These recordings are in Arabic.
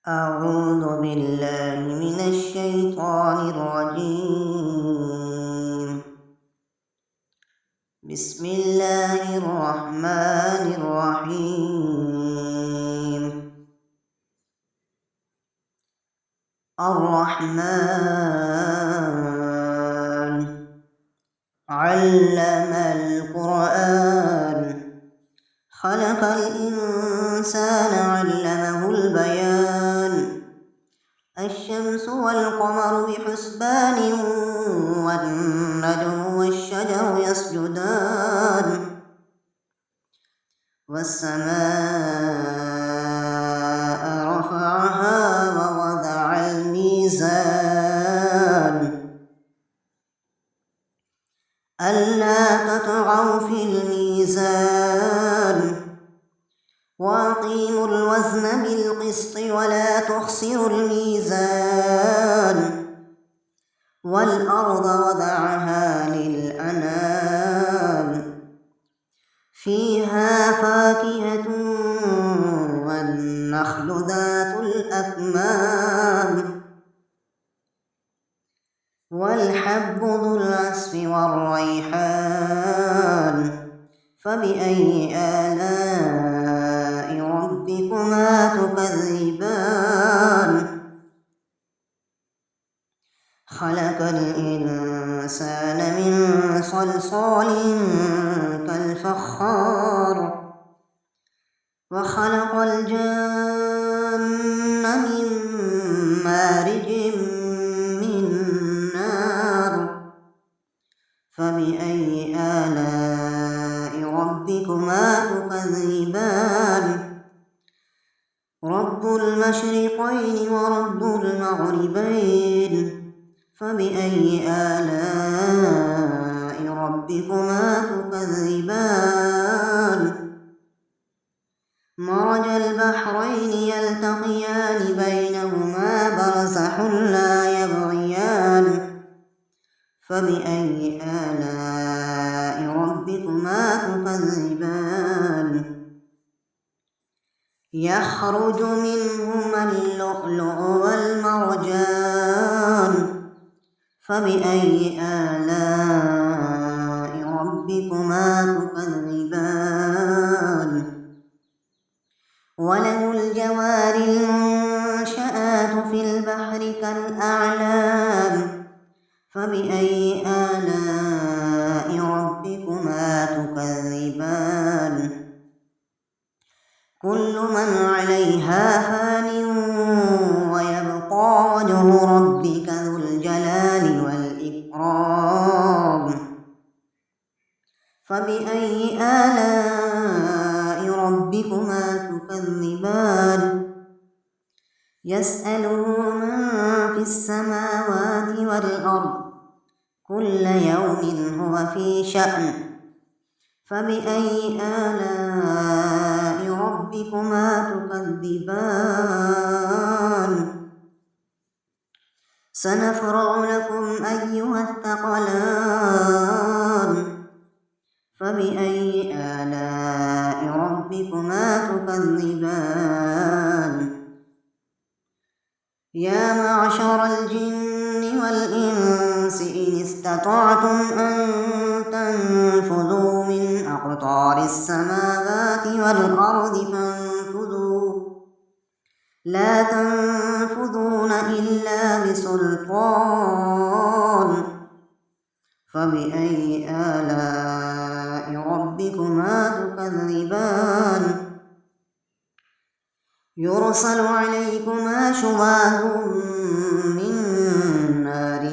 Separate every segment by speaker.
Speaker 1: أعوذ بالله من الشيطان الرجيم. بسم الله الرحمن الرحيم. الرحمن علم القرآن خلق الإنسان علمه البيان الشمس والقمر بحسبان والنجم والشجر يسجدان والسماء رفعها ووضع الميزان ألا تطغوا في الميزان وأقيموا الوزن بالقسط ولا تخسروا الميزان والأرض وضعها للأنام فيها فاكهة والنخل ذات الأكمام والحب ذو العصف والريحان فبأي آلاء ربكما تكذبان خلق الإنسان من صلصال كالفخار وخلق الجن من مارج من نار فبأي آلاء ربكما تكذبان رب المشرقين ورب المغربين فبأي آلاء ربكما تكذبان مرج البحرين يلتقيان بينهما برزخ لا يبغيان فبأي آلاء ربكما تكذبان يخرج منهما اللؤلؤ والمرجان فبأي آلاء ربكما تكذبان وله الجوار المنشآت في البحر كالأعلام فبأي آلاء ربكما تكذبان كل من عليها فان ويبقى وجه ربك ذو الجلال والإكرام فبأي آلاء ربكما تكذبان يسأله من في السماوات والأرض كل يوم هو في شأن فبأي آلاء ربكما تكذبان سنفرغ لكم أيها الثقلان فبأي آلاء ربكما تكذبان يا معشر الجن والإنس إن استطعتم أن تنفذوا من أقطار السماوات والأرض فانفذوا لا تنفذون إلا بسلطان فبأي آلاء ربكما تكذبان يرسل عليكما شواظ من نار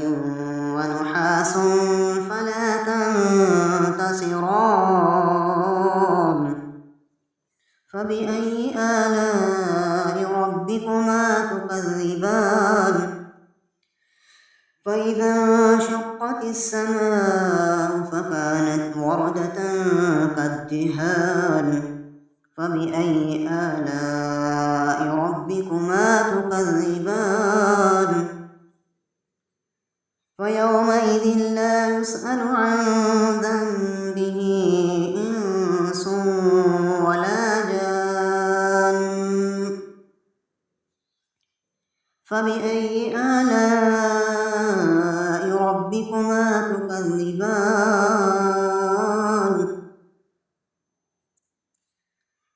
Speaker 1: ونحاس فلا تنتصران فبأي آلاء ربكما تكذبان فإذا انشقت السماء فكانت وردة كالدهان فبأي آلاء ربكما تكذبان فيومئذ لا يسأل عن ذنبه إنس ولا جان فبأي آلاء ربكما تكذبان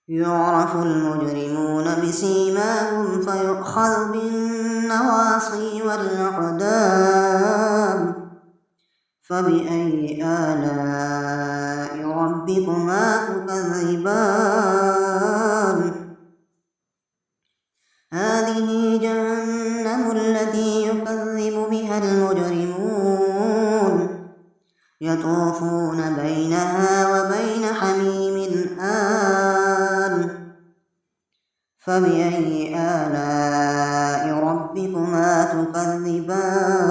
Speaker 1: يعرف المجرمون بسيماهم فيؤخذ بالنواصي والأقدام فبأي آلاء ربكما تكذبان هذه جهنم التي يكذب بها المجرمون يطوفون بينها وبين حميم آن فبأي آلاء ربكما تكذبان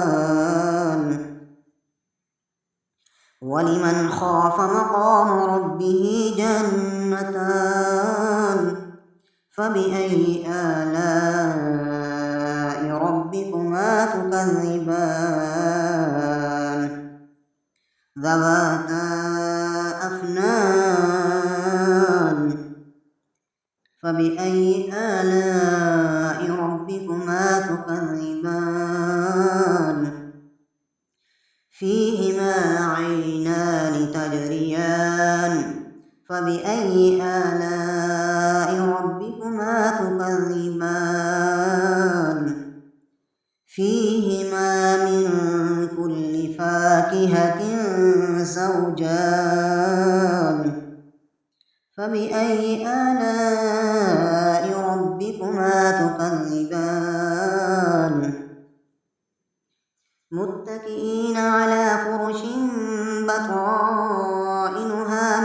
Speaker 1: ولمن خاف مقام ربه جنتان فبأي آلاء ربكما تكذبان ذواتا أفنان فبأي آلاء ربكما تكذبان فيهما عينان تجريان فبأي آلاء ربكما تكذبان فيهما من كل فاكهة زوجان فبأي آلاء ربكما تكذبان متكئين على فرش بطائنها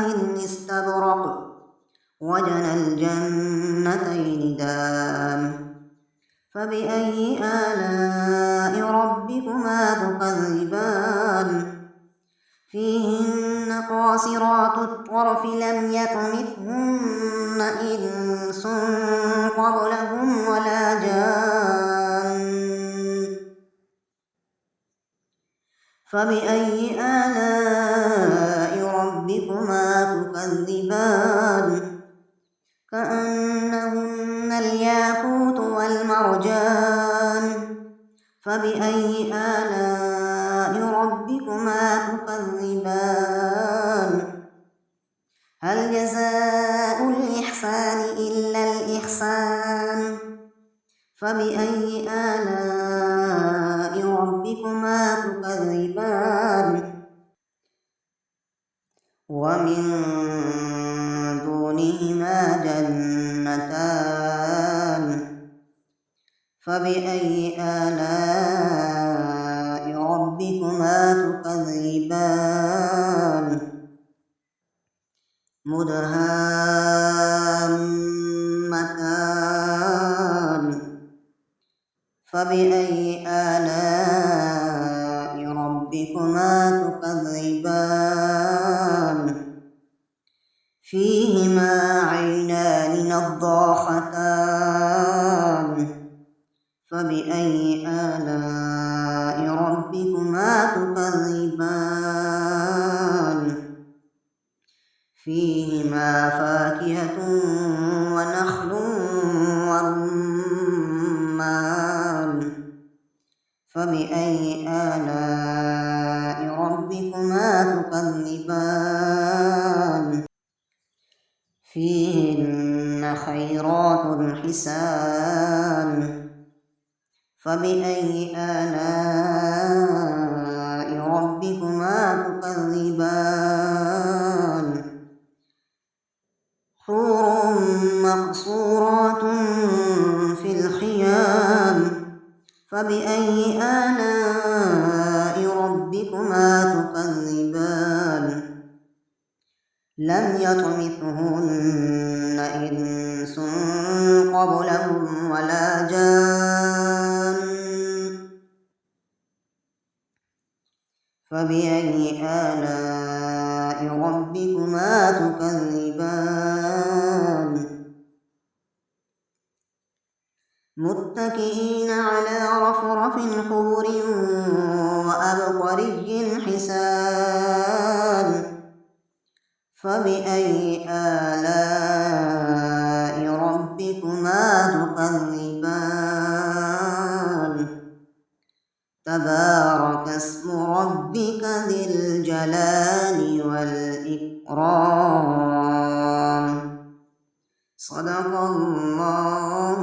Speaker 1: من استبرق وجنى الجنتين دان فبأي آلاء ربكما تكذبان فيهن قاصرات الطرف لم يطمثهن إنس قبلهم ولا جان فبأي آلاء ربكما تكذبان كأنهن الياقوت والمرجان فبأي آلاء ربكما تكذبان هل جزاء الإحسان إلا الإحسان فبأي آلاء ربكما تكذبان ومن دونهما جنتان فبأي آلاء ربكما تكذبان مدهامتان فبأي آلاء ربكما تكذبان فيهما عينان نضاختان فبأي آلاء ربكما تكذبان فيهما فاكهة ونخل ورمان فبأي آلاء ربكما تكذبان فيهن خيرات حسان فبأي آلاء ربكما تكذبان حور مقصورات في الخيام فبأي آلاء ربكما تكذبان لم يطمثهن إنس قبلهم ولا جان فبأي آلاء ربكما تكذبان متكئين على رفرف خضر وأبقري حسان فبأي آلاء ربكما تكذبان وتبارك اسم ربك ذي الجلال والإكرام. صدق الله